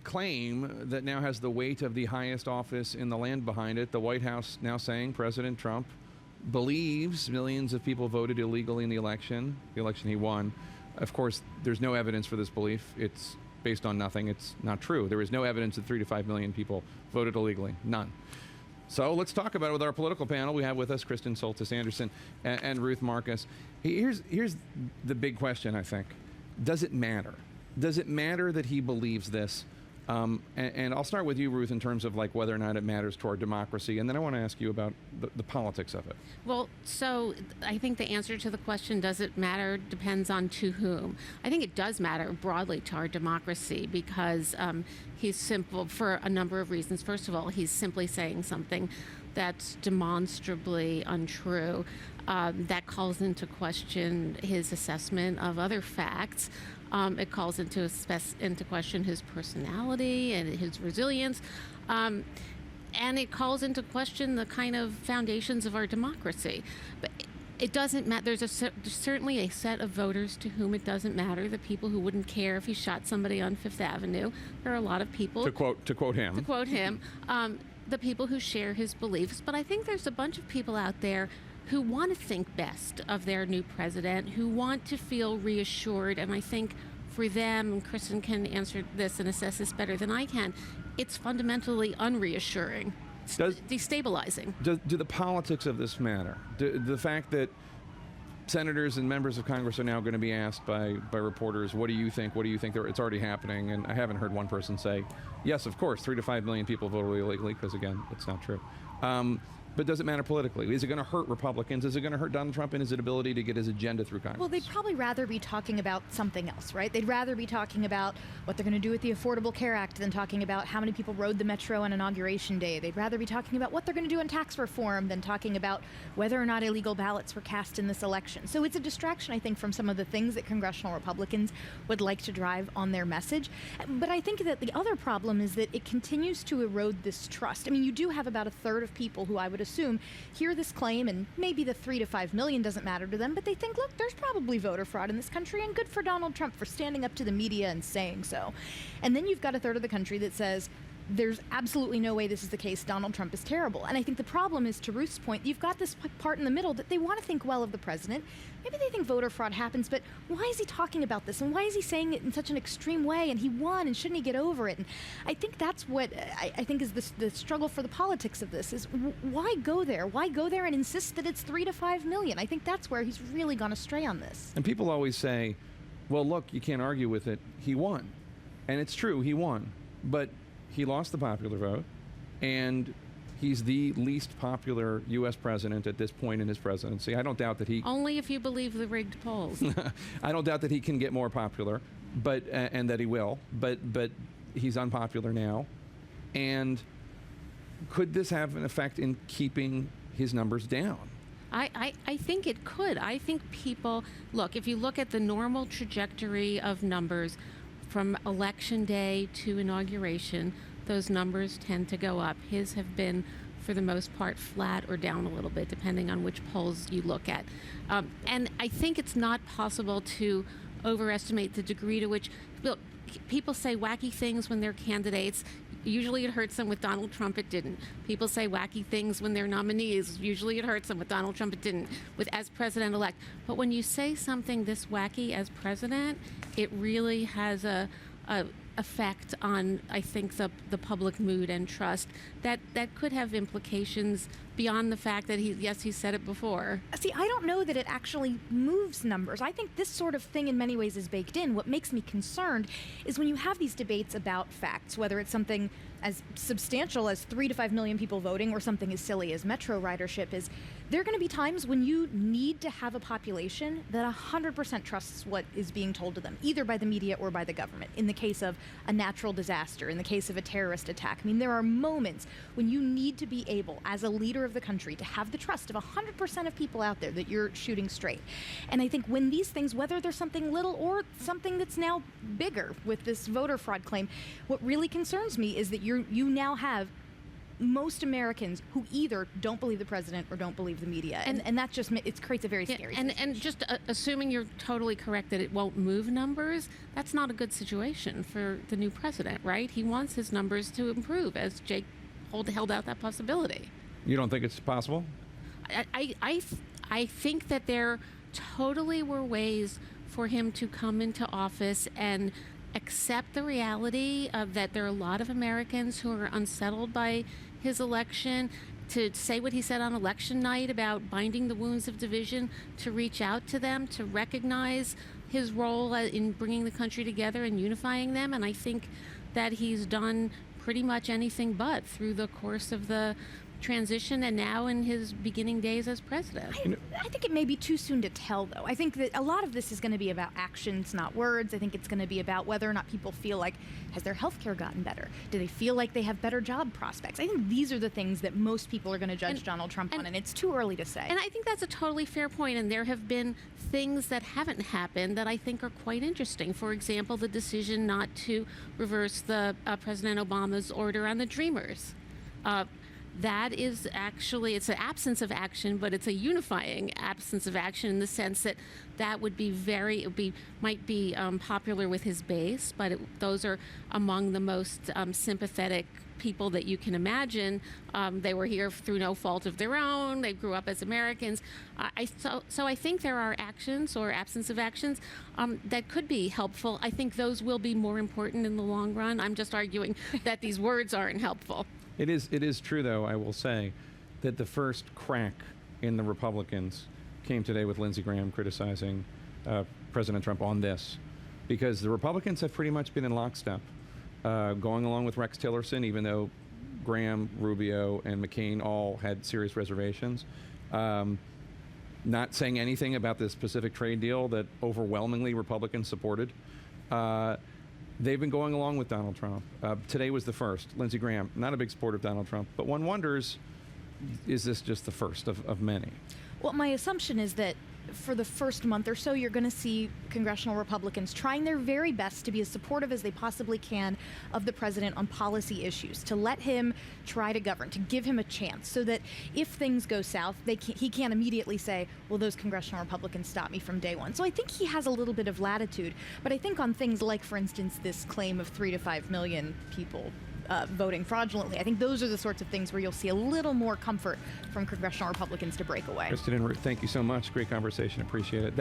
claim that now has the weight of the highest office in the land behind it. The White House now saying President Trump believes millions of people voted illegally in the election he won. Of course, there's no evidence for this belief. It's based on nothing. It's not true. There is no evidence that 3 to 5 million people voted illegally. None. So let's talk about it with our political panel. We have with us Kristen Soltis Anderson and Ruth Marcus. Here's the big question, I think. Does it matter? Does it matter that he believes this? And I'll start with you, Ruth, in terms of like whether or not it matters to our democracy, and then I want to ask you about the politics of it. Well, so I think the answer to the question, does it matter, depends on to whom. I think it does matter broadly to our democracy because he's simple for a number of reasons. First of all, he's simply saying something that's demonstrably untrue, that calls into question his assessment of other facts. It calls into question his personality and his resilience. And it calls into question the kind of foundations of our democracy. But it doesn't matter. There's certainly a set of voters to whom it doesn't matter, the people who wouldn't care if he shot somebody on Fifth Avenue. There are a lot of people. To quote him. The people who share his beliefs. But I think there's a bunch of people out there who want to think best of their new president, who want to feel reassured. And I think for them, and Kristen can answer this and assess this better than I can, it's fundamentally unreassuring. It's destabilizing. Do the politics of this matter? The fact that senators and members of Congress are now going to be asked by reporters, what do you think? What do you think? It's already happening. And I haven't heard one person say, yes, of course, 3 to 5 million people voted illegally, because, again, it's not true. But does it matter politically? Is it going to hurt Republicans? Is it going to hurt Donald Trump in his ability to get his agenda through Congress? Well, they'd probably rather be talking about something else, right? They'd rather be talking about what they're going to do with the Affordable Care Act than talking about how many people rode the Metro on Inauguration Day. They'd rather be talking about what they're going to do in tax reform than talking about whether or not illegal ballots were cast in this election. So it's a distraction, I think, from some of the things that congressional Republicans would like to drive on their message. But I think that the other problem is that it continues to erode this trust. I mean, you do have about a third of people who I would assume hear this claim, and maybe the 3 to 5 million doesn't matter to them, but they think, look, there's probably voter fraud in this country, and good for Donald Trump for standing up to the media and saying so. And then you've got a third of the country that says, there's absolutely no way this is the case. Donald Trump is terrible. And I think the problem is, to Ruth's point, you've got this part in the middle that they want to think well of the president. Maybe they think voter fraud happens, but why is he talking about this? And why is he saying it in such an extreme way? And he won, and shouldn't he get over it? And I think that's what I think is the struggle for the politics of this, is why go there? Why go there and insist that it's 3 to 5 million? I think that's where he's really gone astray on this. And people always say, well, look, you can't argue with it. He won. And it's true, he won. But he lost the popular vote, and he's the least popular U.S. president at this point in his presidency. I don't doubt that he... Only if you believe the rigged polls. I don't doubt that he can get more popular, but and that he will, but he's unpopular now. And could this have an effect in keeping his numbers down? I think it could. I think people... Look, if you look at the normal trajectory of numbers from Election Day to inauguration, those numbers tend to go up. His have been, for the most part, flat or down a little bit, depending on which polls you look at. And I think it's not possible to overestimate the degree to which... Look, people say wacky things when they're candidates. Usually it hurts them. With Donald Trump, it didn't. People say wacky things when they're nominees. Usually it hurts them. With Donald Trump, it didn't. As president-elect. But when you say something this wacky as president, it really has a effect on, I think, the public mood and trust that could have implications beyond the fact that he said it before. See, I don't know that it actually moves numbers. I think this sort of thing in many ways is baked in. What makes me concerned is when you have these debates about facts, whether it's something as substantial as 3 to 5 million people voting or something as silly as metro ridership, is there are going to be times when you need to have a population that 100% trusts what is being told to them, either by the media or by the government. In the case of a natural disaster, in the case of a terrorist attack. I mean, there are moments when you need to be able, as a leader of the country, to have the trust of 100% of people out there that you're shooting straight. And I think when these things, whether there's something little or something that's now bigger with this voter fraud claim, what really concerns me is that you now have most Americans who either don't believe the president or don't believe the media, and that just it creates a very scary and just assuming you're totally correct that it won't move numbers, that's not a good situation for the new president, right? He wants his numbers to improve, as Jake held out that possibility. You don't think it's possible? I think that there totally were ways for him to come into office and accept the reality of that there are a lot of Americans who are unsettled by his election, to say what he said on election night about binding the wounds of division, to reach out to them, to recognize his role in bringing the country together and unifying them. And I think that he's done pretty much anything but through the course of the transition and now in his beginning days as president. I think it may be too soon to tell, though. I think that a lot of this is going to be about actions, not words. I think it's going to be about whether or not people feel like, has their health care gotten better? Do they feel like they have better job prospects? I think these are the things that most people are going to judge Donald Trump on, and it's too early to say. And I think that's a totally fair point, and there have been things that haven't happened that I think are quite interesting. For example, the decision not to reverse the President Obama's order on the Dreamers. That is actually, it's an absence of action, but it's a unifying absence of action in the sense that that would be might be popular with his base, but those are among the most sympathetic people that you can imagine. They were here through no fault of their own. They grew up as Americans. So I think there are actions or absence of actions that could be helpful. I think those will be more important in the long run. I'm just arguing that these words aren't helpful. It is true, though, I will say, that the first crack in the Republicans came today with Lindsey Graham criticizing President Trump on this, because the Republicans have pretty much been in lockstep, going along with Rex Tillerson, even though Graham, Rubio, and McCain all had serious reservations. Not saying anything about this specific trade deal that overwhelmingly Republicans supported. They've been going along with Donald Trump. Today was the first. Lindsey Graham, not a big supporter of Donald Trump, but one wonders, is this just the first of many? Well, my assumption is that for the first month or so, you're going to see congressional Republicans trying their very best to be as supportive as they possibly can of the president on policy issues, to let him try to govern, to give him a chance, so that if things go south, he can't immediately say, well, those congressional Republicans stopped me from day one. So I think he has a little bit of latitude. But I think on things like, for instance, this claim of 3 to 5 million people voting fraudulently, I think those are the sorts of things where you'll see a little more comfort from congressional Republicans to break away. Kristen and Ruth, thank you so much. Great conversation. Appreciate it.